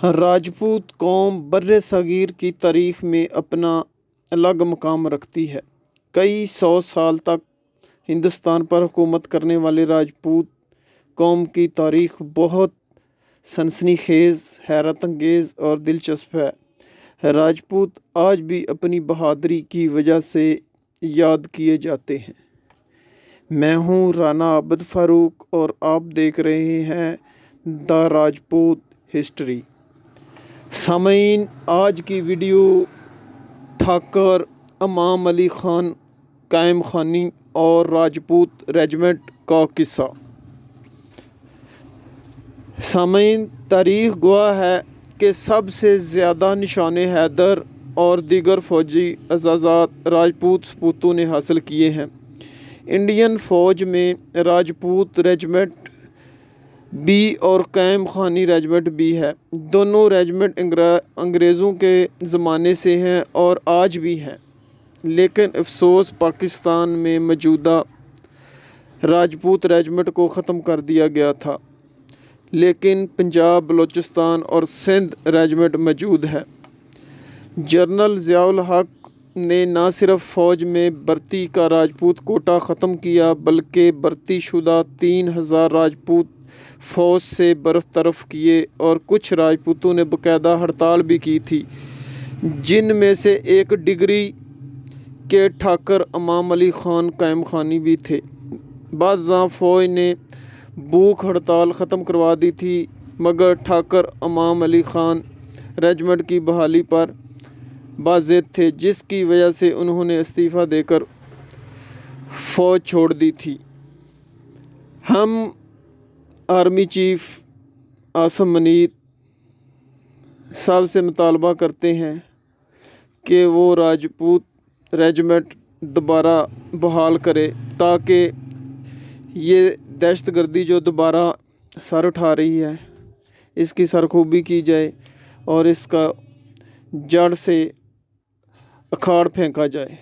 राजपूत कौम बर्र-ए-सग़ीर की तारीख़ में अपना अलग मकाम रखती है। कई सौ साल तक हिंदुस्तान पर हुकूमत करने वाले राजपूत कौम की तारीख़ बहुत सनसनीखेज़, हैरत अंगेज़ और दिलचस्प है। राजपूत आज भी अपनी बहादुरी की वजह से याद किए जाते हैं। मैं हूँ राना आबिद फ़ारूक और आप देख रहे हैं द राजपूत हिस्ट्री। सामईन, आज की वीडियो ठाकर इमाम अली ख़ान कायम ख़ानी और राजपूत रेजिमेंट का किस्सा। सामईन, तारीख़ गवाह है कि सबसे ज़्यादा निशाने हैदर और दीगर फ़ौजी एज़ाज़ात राजपूत सपूतों ने हासिल किए हैं। इंडियन फ़ौज में राजपूत रेजिमेंट बी और कायम ख़ानी रेजिमेंट बी है। दोनों रेजिमेंट अंग्रेज़ों के ज़माने से हैं और आज भी हैं, लेकिन अफसोस पाकिस्तान में मौजूदा राजपूत रेजिमेंट को ख़त्म कर दिया गया था, लेकिन पंजाब, बलूचिस्तान और सिंध रेजिमेंट मौजूद है। जनरल ज़िया-उल हक़ ने न सिर्फ फ़ौज में भर्ती का राजपूत कोटा ख़त्म किया, बल्कि भर्ती शुदा 3000 राजपूत फ़ौज से बरतरफ किए और कुछ राजपूतों ने बाकायदा हड़ताल भी की थी, जिनमें से एक डिग्री के ठाकर इमाम अली ख़ान कायम ख़ानी भी थे। बाज़ां फ़ौज ने भूख हड़ताल ख़त्म करवा दी थी, मगर ठाकर इमाम अली ख़ान रेजिमेंट की बहाली पर बाज़िद थे, जिसकी वजह से उन्होंने इस्तीफ़ा देकर फ़ौज छोड़ दी थी। हम आर्मी चीफ आसिम मुनीर साहब से मुतालबा करते हैं कि वो राजपूत रेजिमेंट दोबारा बहाल करे, ताकि ये दहशतगर्दी जो दोबारा सर उठा रही है, इसकी सरखूबी की जाए और इसका जड़ से उखाड़ फेंका जाए।